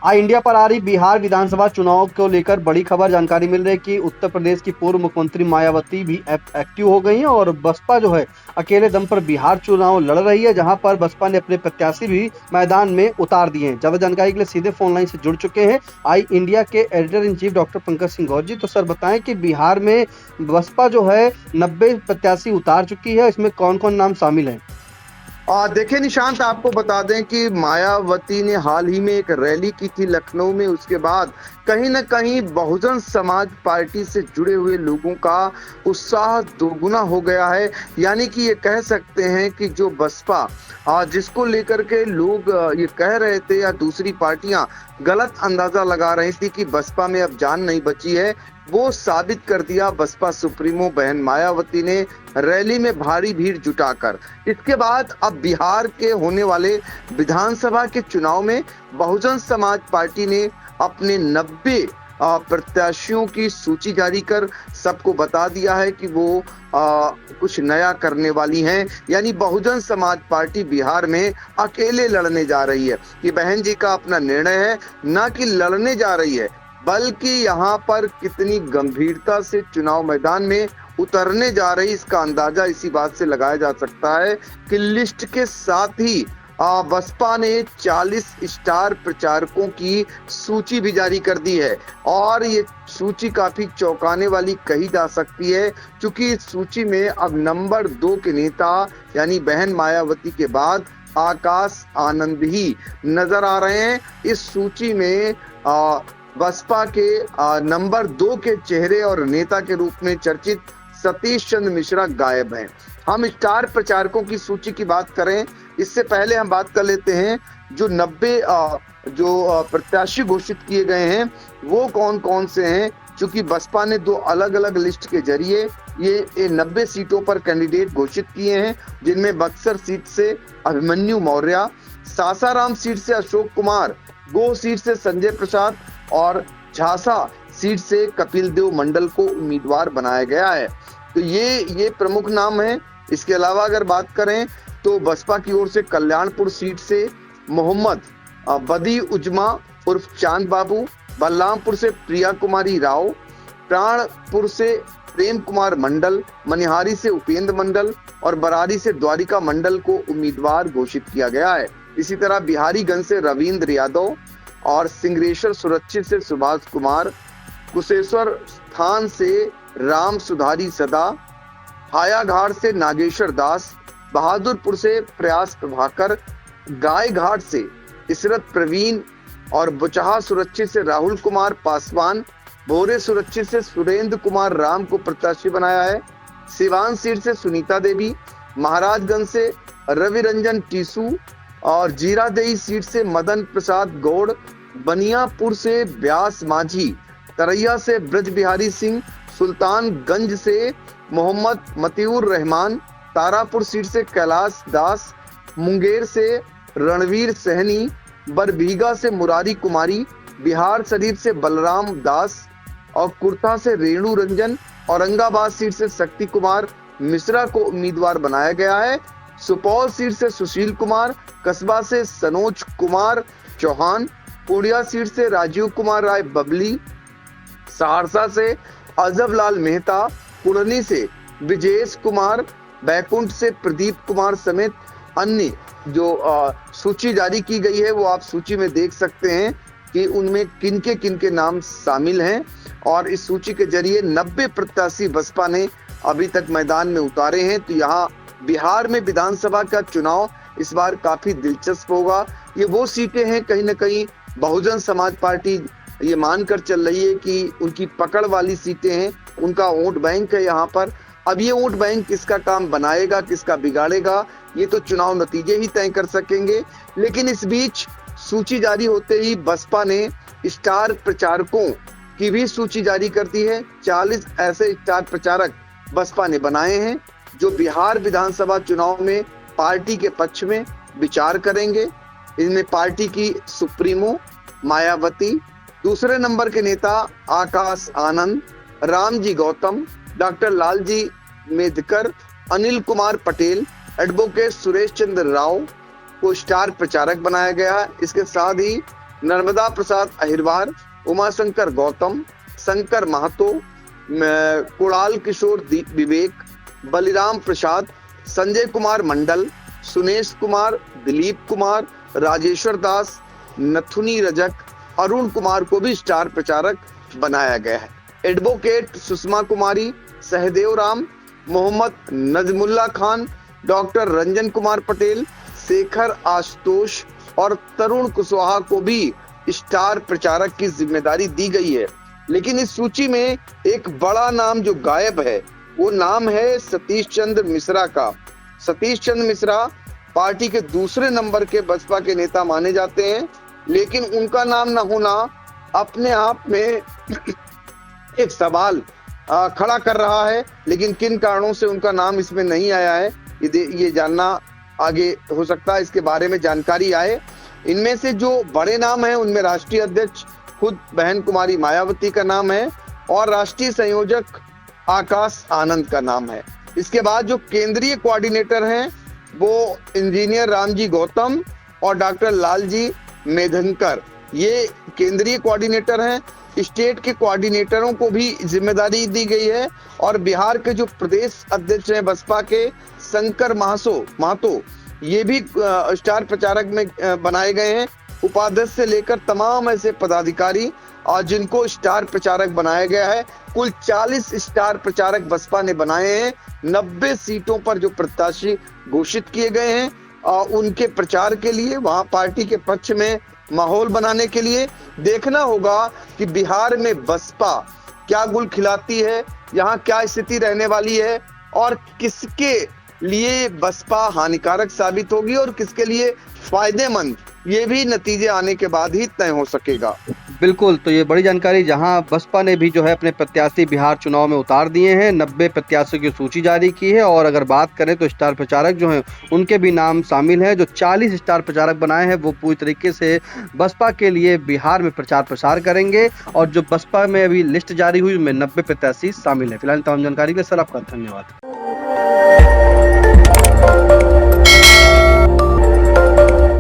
आज इंडिया पर आ रही बिहार विधानसभा चुनाव को लेकर बड़ी खबर जानकारी मिल रही है कि उत्तर प्रदेश की पूर्व मुख्यमंत्री मायावती भी एक्टिव हो गई हैं और बसपा जो है अकेले दम पर बिहार चुनाव लड़ रही है, जहां पर बसपा ने अपने प्रत्याशी भी मैदान में उतार दिए हैं। ज्यादा जानकारी के लिए सीधे फोन लाइन से जुड़ चुके हैं आई इंडिया के editor in chief doctor Pankaj Singh Gaur ji. तो सर बताएं कि बिहार में बसपा जो है 90 प्रत्याशी उतार चुकी है, इसमें कौन कौन नाम शामिल है? देखिए निशांत, आपको बता दें कि मायावती ने हाल ही में एक रैली की थी लखनऊ में। उसके बाद कहीं ना कहीं बहुजन समाज पार्टी से जुड़े हुए लोगों का उत्साह दोगुना हो गया है। यानी कि ये कह सकते हैं कि जो बसपा जिसको लेकर के लोग ये कह रहे थे या दूसरी पार्टियां गलत अंदाजा लगा रही थी कि बसपा में अब जान नहीं बची है, वो साबित कर दिया बसपा सुप्रीमो बहन मायावती ने रैली में भारी भीड़ जुटाकर। इसके बाद अब बिहार के होने वाले विधानसभा के चुनाव में बहुजन समाज पार्टी ने अपने 90 प्रत्याशियों की सूची जारी कर सबको बता दिया है कि वो कुछ नया करने वाली हैं। यानी बहुजन समाज पार्टी बिहार में अकेले लड़ने जा रही है। ये बहन जी का अपना निर्णय है, ना कि लड़ने जा रही है, बल्कि यहाँ पर कितनी गंभीरता से चुनाव मैदान में उतरने जा रही, इसका अंदाजा इसी बात से लगाया जा सकता है कि लिस्ट के साथ ही बसपा ने 40 स्टार प्रचारकों की सूची भी जारी कर दी है। और ये सूची काफी चौंकाने वाली कही जा सकती है, क्योंकि इस सूची में अब नंबर 2 के नेता यानी बहन मायावती के बाद आकाश आनंद ही नजर आ रहे हैं। इस सूची में बसपा के नंबर 2 के चेहरे और नेता के रूप में चर्चित सतीश चंद्र मिश्रा गायब हैं। हम स्टार प्रचारकों की सूची की बात करें, इससे पहले हम बात कर लेते हैं जो 90 प्रत्याशी घोषित किए गए हैं वो कौन कौन से हैं। चूंकि बसपा ने 2 अलग अलग लिस्ट के जरिए ये 90 सीटों पर कैंडिडेट घोषित किए हैं, जिनमें बक्सर सीट से अभिमन्यु मौर्य, सासाराम सीट से अशोक कुमार, गोह सीट से संजय प्रसाद और झांसा सीट से कपिल देव मंडल को उम्मीदवार बनाया गया है। तो ये प्रमुख नाम है। इसके अलावा अगर बात करें तो बसपा की ओर से कल्याणपुर सीट से मोहम्मद बदी उजमा उर्फ चांद बाबू, बलरामपुर से प्रिया कुमारी राव, प्राणपुर से प्रेम कुमार मंडल, मनिहारी से उपेंद्र मंडल और बरारी से द्वारिका मंडल को उम्मीदवार घोषित किया गया है। इसी तरह बिहारीगंज से रविंद्र यादव और सिंगरेश्वर सुरक्षित से सुभाष कुमार, कुशेश्वर स्थान से राम सुधारी सदा, हायाघाट से नागेश्वर दास, बहादुरपुर से प्रयास प्रभाकर, गाय घाट से इसरत प्रवीण और बुचहा सुरक्षित से राहुल कुमार पासवान, भोरे सुरक्षित से सुरेंद्र कुमार राम को प्रत्याशी बनाया है। सिवान सीट से सुनीता देवी, महाराजगंज से रवि रंजन टीसू और जीरादेई सीट से मदन प्रसाद गौड़, बनियापुर से व्यास माझी, तरैया से ब्रज बिहारी सिंह, सुल्तानगंज से मोहम्मद मतीउर रहमान, तारापुर सीट से कैलाश दास, मुंगेर से रणवीर सहनी, बरबीघा से मुरारी कुमारी, बिहार शरीफ से बलराम दास और कुर्ता से रेणु रंजन, औरंगाबाद सीट से शक्ति कुमार मिश्रा को उम्मीदवार बनाया गया है। सुपौल सीट से सुशील कुमार, कस्बा से सनोज कुमार चौहान, पूर्णिया सीट से राजीव कुमार राय बबली, सहरसा से अजब लाल मेहता, कुड़नी से विजेश कुमार, बैकुंठ से प्रदीप कुमार समेत अन्य जो सूची जारी की गई है वो आप सूची में देख सकते हैं कि उनमें किनके नाम शामिल हैं। और इस सूची के जरिए 90 प्रत्याशी बसपा ने अभी तक मैदान में उतारे हैं। तो यहाँ बिहार में विधानसभा का चुनाव इस बार काफी दिलचस्प होगा। ये वो सीटें हैं कहीं ना कहीं बहुजन समाज पार्टी ये मानकर चल रही है कि उनकी पकड़ वाली सीटें हैं, उनका वोट बैंक है यहाँ पर। अब ये वोट बैंक किसका काम बनाएगा, किसका बिगाड़ेगा, ये तो चुनाव नतीजे ही तय कर सकेंगे। लेकिन इस बीच सूची जारी होते ही बसपा ने स्टार प्रचारकों की भी सूची जारी कर दी है। 40 ऐसे स्टार प्रचारक बसपा ने बनाए हैं जो बिहार विधानसभा चुनाव में पार्टी के पक्ष में विचार करेंगे। इनमें पार्टी की सुप्रीमो मायावती, दूसरे नंबर के नेता आकाश आनंद, रामजी गौतम, डॉक्टर लालजी मेदकर, अनिल कुमार पटेल, एडवोकेट सुरेश चंद्र राव को स्टार प्रचारक बनाया गया है। इसके साथ ही नर्मदा प्रसाद अहिरवार, उमाशंकर गौतम, शंकर महतो, कुणाल किशोर विवेक, बलिराम प्रसाद, संजय कुमार मंडल, सुनेश कुमार, दिलीप कुमार, राजेश्वर दास, नथुनी रजक, अरुण कुमार को भी स्टार प्रचारक बनाया गया है। एडवोकेट सुषमा कुमारी, सहदेव राम, मोहम्मद नजमुल्ला खान, डॉक्टर रंजन कुमार पटेल, शेखर आशुतोष और तरुण कुशवाहा को भी स्टार प्रचारक की जिम्मेदारी दी गई है। लेकिन इस सूची में एक बड़ा नाम जो गायब है वो नाम है सतीश चंद्र मिश्रा का। सतीश चंद्र मिश्रा पार्टी के दूसरे नंबर के बसपा के नेता माने जाते हैं, लेकिन उनका नाम न होना अपने आप में एक सवाल खड़ा कर रहा है। लेकिन किन कारणों से उनका नाम इसमें नहीं आया है ये जानना आगे हो सकता है, इसके बारे में जानकारी आए। इनमें से जो बड़े नाम हैं उनमें राष्ट्रीय अध्यक्ष खुद बहन कुमारी मायावती का नाम है और राष्ट्रीय संयोजक आकाश आनंद का नाम है। इसके बाद जो केंद्रीय कोऑर्डिनेटर हैं वो इंजीनियर रामजी गौतम और डॉक्टर लालजी मेधनकर, ये केंद्रीय कोऑर्डिनेटर हैं। स्टेट के कोऑर्डिनेटरों को भी जिम्मेदारी दी गई है और बिहार के जो प्रदेश अध्यक्ष हैं बसपा के शंकर महतो, ये भी स्टार प्रचारक में बनाए गए हैं। उपाध्यक्ष से लेकर तमाम ऐसे पदाधिकारी और जिनको स्टार प्रचारक बनाया गया है। कुल 40 स्टार प्रचारक बसपा ने बनाए हैं। 90 सीटों पर जो प्रत्याशी घोषित किए गए हैं उनके प्रचार के लिए, वहां पार्टी के पक्ष में माहौल बनाने के लिए देखना होगा कि बिहार में बसपा क्या गुल खिलाती है, यहाँ क्या स्थिति रहने वाली है और किसके लिए बसपा हानिकारक साबित होगी और किसके लिए फायदेमंद, ये भी नतीजे आने के बाद ही तय हो सकेगा। बिल्कुल, तो ये बड़ी जानकारी, जहां बसपा ने भी जो है अपने प्रत्याशी बिहार चुनाव में उतार दिए हैं, 90 प्रत्याशियों की सूची जारी की है और अगर बात करें तो स्टार प्रचारक जो हैं उनके भी नाम शामिल हैं। जो 40 स्टार प्रचारक बनाए हैं वो पूरी तरीके से बसपा के लिए बिहार में प्रचार प्रसार करेंगे और जो बसपा में अभी लिस्ट जारी हुई उसमें 90 प्रत्याशी शामिल है। फिलहाल तमाम जानकारी के लिए सर आपका धन्यवाद।